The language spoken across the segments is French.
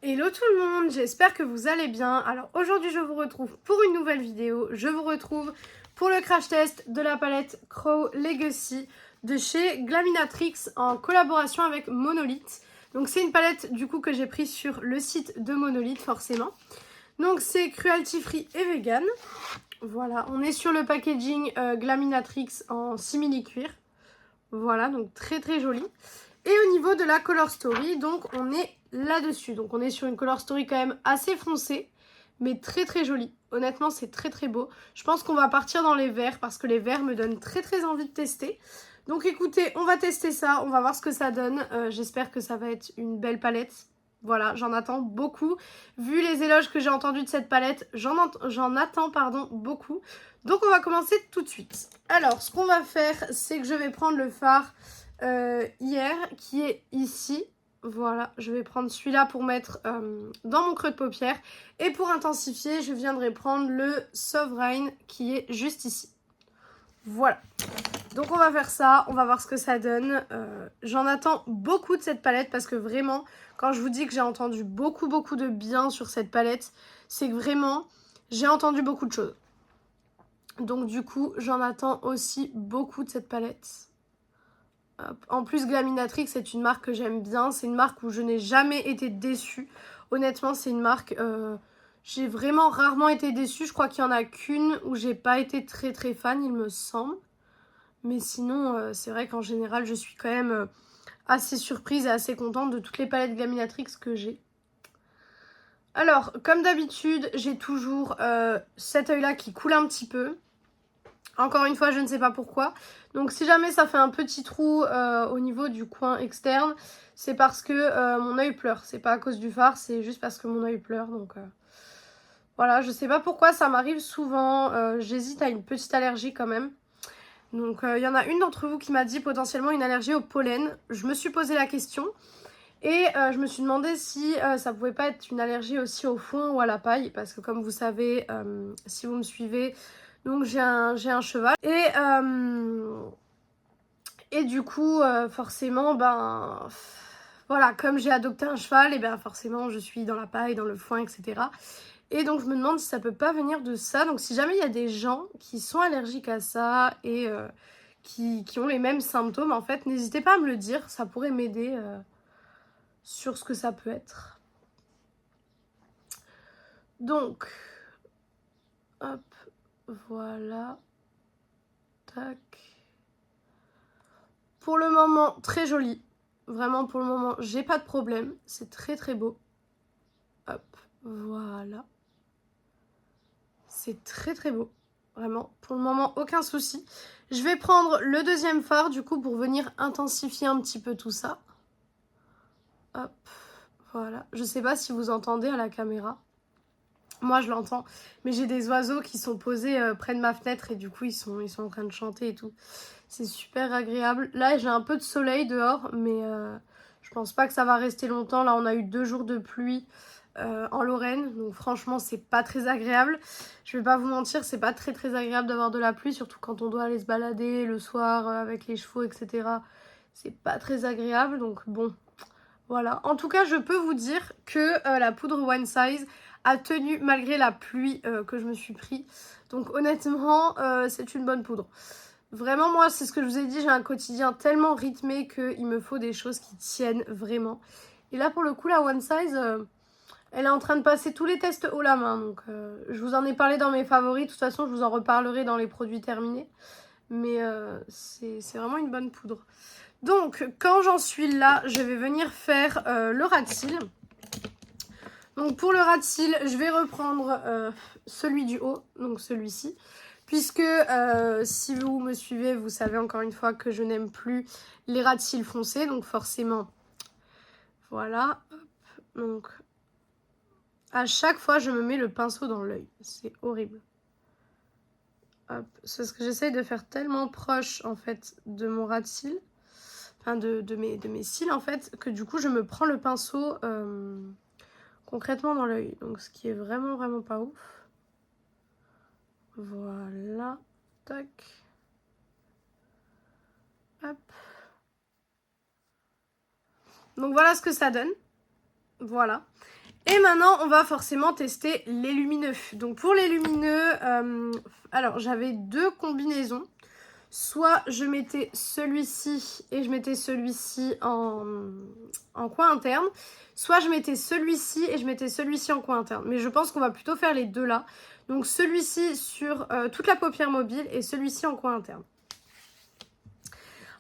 Hello tout le monde, j'espère que vous allez bien. Alors aujourd'hui je vous retrouve pour une nouvelle vidéo. Je vous retrouve pour le crash test de la palette Crow Legacy de chez Glaminatrix en collaboration avec Monolith. Donc c'est une palette du coup que j'ai prise sur le site de Monolith forcément. Donc c'est cruelty free et vegan. Voilà, on est sur le packaging Glaminatrix en simili-cuir. Voilà, donc très très joli. Et au niveau de la color story, donc on est là-dessus. Donc on est sur une color story quand même assez foncée, mais très très jolie. Honnêtement, c'est très très beau. Je pense qu'on va partir dans les verts parce que les verts me donnent très très envie de tester. Donc écoutez, on va tester ça, on va voir ce que ça donne. J'espère que ça va être une belle palette. Voilà, j'en attends beaucoup. Vu les éloges que j'ai entendus de cette palette, j'en attends beaucoup. Donc on va commencer tout de suite. Alors, ce qu'on va faire, c'est que je vais prendre le fard hier, qui est ici. Voilà, je vais prendre celui-là pour mettre dans mon creux de paupière. Et pour intensifier, je viendrai prendre le Sovereign qui est juste ici. Voilà. Donc on va faire ça, on va voir ce que ça donne. J'en attends beaucoup de cette palette parce que vraiment, quand je vous dis que j'ai entendu beaucoup de bien sur cette palette, c'est que vraiment, j'ai entendu beaucoup de choses. Donc du coup, j'en attends aussi beaucoup de cette palette. Hop. En plus, Glaminatrix, c'est une marque que j'aime bien. C'est une marque où je n'ai jamais été déçue. Honnêtement, c'est une marque... j'ai vraiment rarement été déçue. Je crois qu'il n'y en a qu'une où j'ai pas été très fan, il me semble. Mais sinon, c'est vrai qu'en général, je suis quand même assez surprise et assez contente de toutes les palettes Glaminatrix que j'ai. Alors, comme d'habitude, j'ai toujours cet œil-là qui coule un petit peu. Encore une fois, je ne sais pas pourquoi. Donc si jamais ça fait un petit trou au niveau du coin externe, c'est parce que mon œil pleure. C'est pas à cause du fard, c'est juste parce que mon œil pleure. Donc voilà, je sais pas pourquoi, ça m'arrive souvent. J'hésite à une petite allergie quand même. Donc il y en a une d'entre vous qui m'a dit potentiellement une allergie au pollen. Je me suis posé la question. Et je me suis demandé si ça pouvait pas être une allergie aussi au foin ou à la paille. Parce que comme vous savez, si vous me suivez... Donc j'ai un cheval et du coup forcément voilà, comme j'ai adopté un cheval et bien forcément je suis dans la paille, dans le foin, etc. Et donc je me demande si ça peut pas venir de ça. Donc si jamais il y a des gens qui sont allergiques à ça et qui ont les mêmes symptômes en fait, n'hésitez pas à me le dire, ça pourrait m'aider sur ce que ça peut être. Donc hop, voilà. Tac. Pour le moment, très joli. Vraiment, pour le moment, j'ai pas de problème. C'est très beau. Hop, voilà. C'est très beau. Vraiment, pour le moment, aucun souci. Je vais prendre le deuxième fard, du coup, pour venir intensifier un petit peu tout ça. Hop, voilà. Je sais pas si vous entendez à la caméra. Moi, je l'entends. Mais j'ai des oiseaux qui sont posés près de ma fenêtre et du coup, ils sont en train de chanter et tout. C'est super agréable. Là, j'ai un peu de soleil dehors, mais je pense pas que ça va rester longtemps. Là, on a eu 2 jours de pluie en Lorraine. Donc franchement, c'est pas très agréable. Je vais pas vous mentir, c'est pas très agréable d'avoir de la pluie, surtout quand on doit aller se balader le soir avec les chevaux, etc. C'est pas très agréable, donc bon, voilà. En tout cas, je peux vous dire que la poudre One Size a tenu malgré la pluie que je me suis pris. Donc honnêtement, c'est une bonne poudre. Vraiment, moi, c'est ce que je vous ai dit, j'ai un quotidien tellement rythmé qu'il me faut des choses qui tiennent vraiment. Et là, pour le coup, la One Size, elle est en train de passer tous les tests haut la main. Donc, je vous en ai parlé dans mes favoris. De toute façon, je vous en reparlerai dans les produits terminés. Mais c'est vraiment une bonne poudre. Donc, quand j'en suis là, je vais venir faire le ras de cils. Donc, pour le ras de cils, je vais reprendre celui du haut, donc celui-ci. Puisque si vous me suivez, vous savez encore une fois que je n'aime plus les ras de cils foncés. Donc forcément, voilà. Hop. Donc à chaque fois, je me mets le pinceau dans l'œil. C'est horrible. Hop. C'est ce que j'essaye de faire tellement proche en fait de mon ras de cils. Enfin de mes cils en fait. Que du coup, je me prends le pinceau concrètement dans l'œil. Donc ce qui est vraiment pas ouf. Voilà. Tac. Hop. Donc voilà ce que ça donne. Voilà. Et maintenant, on va forcément tester les lumineux. Donc pour les lumineux, alors j'avais 2 combinaisons. Soit je mettais celui-ci et je mettais celui-ci en coin interne. Soit je mettais celui-ci et je mettais celui-ci en coin interne. Mais je pense qu'on va plutôt faire les deux là. Donc celui-ci sur toute la paupière mobile et celui-ci en coin interne.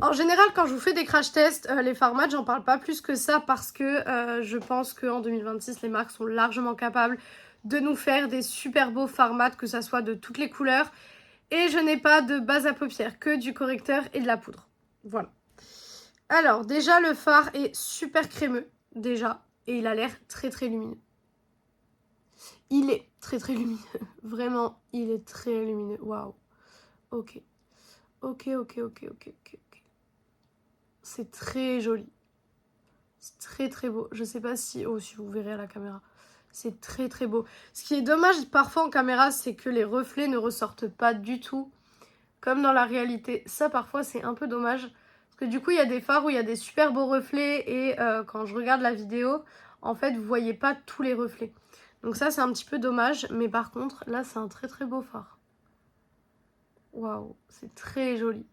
En général, quand je vous fais des crash tests, les fards mat, j'en parle pas plus que ça parce que je pense qu'en 2026, les marques sont largement capables de nous faire des super beaux fards mat, que ça soit de toutes les couleurs. Et je n'ai pas de base à paupières, que du correcteur et de la poudre. Voilà. Alors, déjà, le fard est super crémeux, déjà. Et il a l'air très, très lumineux. Il est très, très lumineux. Vraiment, il est très lumineux. Waouh. Ok. Ok. C'est très joli. C'est très, très beau. Je sais pas si... Oh, si vous verrez à la caméra. C'est très très beau. Ce qui est dommage parfois en caméra, c'est que les reflets ne ressortent pas du tout comme dans la réalité. Ça parfois c'est un peu dommage. Parce que du coup il y a des fards où il y a des super beaux reflets et quand je regarde la vidéo, en fait vous voyez pas tous les reflets. Donc ça c'est un petit peu dommage. Mais par contre là c'est un très très beau fard. Waouh, c'est très joli.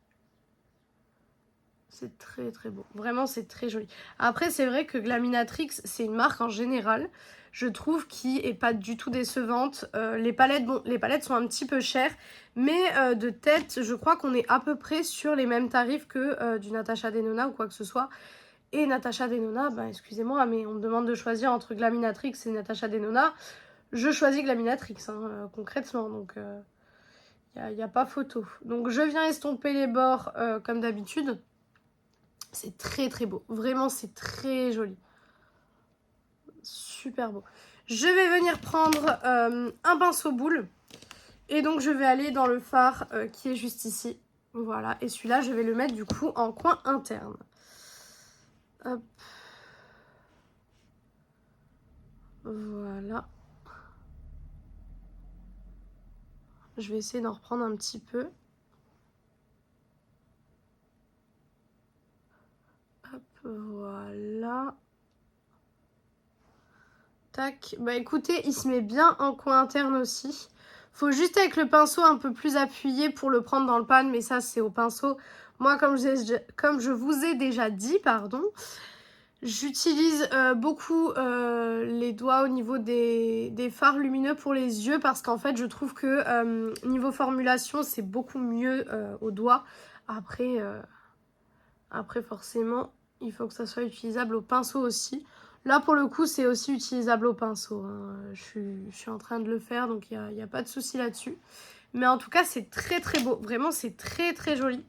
C'est très très beau. Vraiment, c'est très joli. Après, c'est vrai que Glaminatrix, c'est une marque en général, je trouve, qui est pas du tout décevante. Les palettes, bon, les palettes sont un petit peu chères, mais de tête, je crois qu'on est à peu près sur les mêmes tarifs que du Natasha Denona ou quoi que ce soit. Et Natasha Denona, bah, excusez-moi, mais on me demande de choisir entre Glaminatrix et Natasha Denona. Je choisis Glaminatrix, hein, concrètement, donc il n'y a pas photo. Donc je viens estomper les bords comme d'habitude. C'est très très beau. Vraiment, c'est très joli. Super beau. Je vais venir prendre un pinceau boule. Et donc, je vais aller dans le fard qui est juste ici. Voilà. Et celui-là, je vais le mettre du coup en coin interne. Hop. Voilà. Je vais essayer d'en reprendre un petit peu. Hop, voilà. Tac. Bah écoutez, il se met bien en coin interne aussi. Faut juste avec le pinceau un peu plus appuyé pour le prendre dans le pan, mais ça c'est au pinceau. Moi, comme je vous ai déjà dit, pardon, j'utilise beaucoup les doigts au niveau des fards lumineux pour les yeux parce qu'en fait, je trouve que niveau formulation, c'est beaucoup mieux au doigt. Après, forcément, il faut que ça soit utilisable au pinceau aussi. Là, pour le coup, c'est aussi utilisable au pinceau. Hein. Je suis en train de le faire, donc il n'y a pas de souci là-dessus. Mais en tout cas, c'est très très beau. Vraiment, c'est très très joli.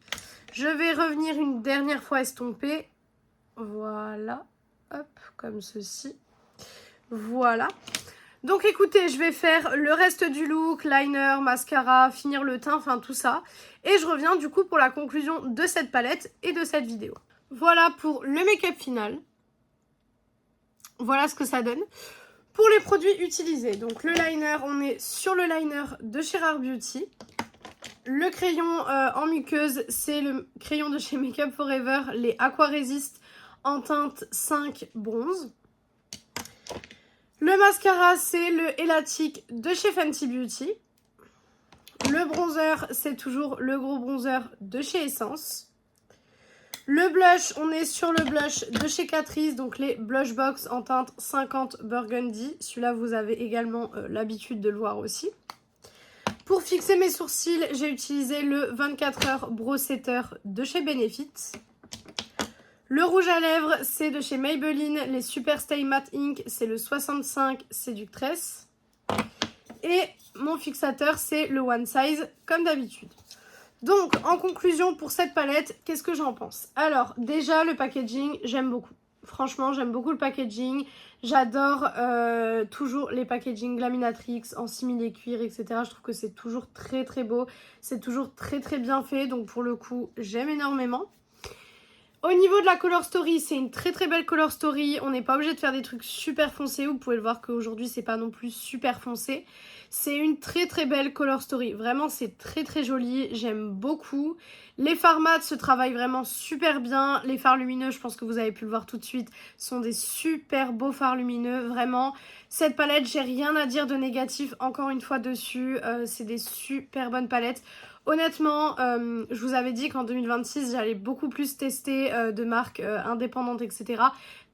Je vais revenir une dernière fois estomper. Voilà. Hop, comme ceci. Voilà. Donc écoutez, je vais faire le reste du look, liner, mascara, finir le teint, enfin tout ça. Et je reviens du coup pour la conclusion de cette palette et de cette vidéo. Voilà pour le make-up final. Voilà ce que ça donne. Pour les produits utilisés, donc le liner, on est sur le liner de chez Rare Beauty. Le crayon en muqueuse, c'est le crayon de chez Make Up Forever, les Aqua Resist en teinte 5 bronze. Le mascara, c'est le Elatic de chez Fenty Beauty. Le bronzer, c'est toujours le gros bronzer de chez Essence. Le blush, on est sur le blush de chez Catrice, donc les Blush Box en teinte 50 Burgundy. Celui-là, vous avez également l'habitude de le voir aussi. Pour fixer mes sourcils, j'ai utilisé le 24h Brow Setter de chez Benefit. Le rouge à lèvres, c'est de chez Maybelline, les Super Stay Matte Ink, c'est le 65 Séductress. Et mon fixateur, c'est le One Size, comme d'habitude. Donc, en conclusion, pour cette palette, qu'est-ce que j'en pense? Alors, déjà, le packaging, j'aime beaucoup. Franchement, j'aime beaucoup le packaging. J'adore toujours les packaging Glaminatrix en simili cuir, etc. Je trouve que c'est toujours très très beau. C'est toujours très très bien fait. Donc, pour le coup, j'aime énormément. Au niveau de la color story, c'est une très très belle color story. On n'est pas obligé de faire des trucs super foncés. Vous pouvez le voir qu'aujourd'hui, c'est pas non plus super foncé. C'est une très très belle color story. Vraiment, c'est très très joli. J'aime beaucoup. Les fards mat se travaillent vraiment super bien. Les fards lumineux, je pense que vous avez pu le voir tout de suite, sont des super beaux fards lumineux. Vraiment, cette palette, j'ai rien à dire de négatif encore une fois dessus. C'est des super bonnes palettes. Honnêtement, je vous avais dit qu'en 2026, j'allais beaucoup plus tester de marques indépendantes, etc.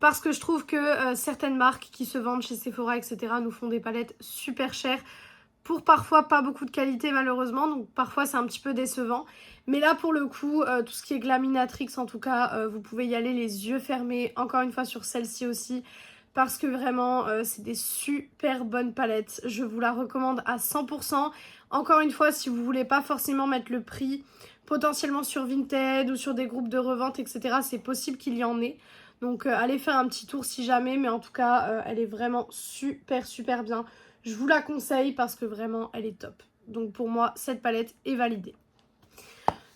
Parce que je trouve que certaines marques qui se vendent chez Sephora, etc. nous font des palettes super chères pour parfois pas beaucoup de qualité malheureusement. Donc parfois c'est un petit peu décevant. Mais là pour le coup, tout ce qui est Glaminatrix en tout cas, vous pouvez y aller les yeux fermés. Encore une fois sur celle-ci aussi. Parce que vraiment, c'est des super bonnes palettes. Je vous la recommande à 100%. Encore une fois, si vous voulez pas forcément mettre le prix potentiellement sur Vinted ou sur des groupes de revente, etc., c'est possible qu'il y en ait. Donc allez faire un petit tour si jamais. Mais en tout cas, elle est vraiment super bien. Je vous la conseille parce que vraiment, elle est top. Donc pour moi, cette palette est validée.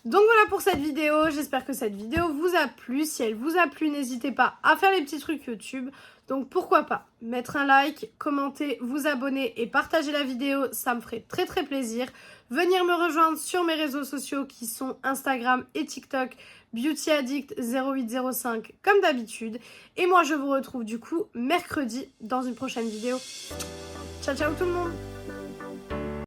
Donc voilà pour cette vidéo, j'espère que cette vidéo vous a plu. Si elle vous a plu, n'hésitez pas à faire les petits trucs YouTube. Donc pourquoi pas mettre un like, commenter, vous abonner et partager la vidéo, ça me ferait très très plaisir. Venir me rejoindre sur mes réseaux sociaux qui sont Instagram et TikTok, BeautyAddict0805 comme d'habitude. Et moi je vous retrouve du coup mercredi dans une prochaine vidéo. Ciao ciao tout le monde!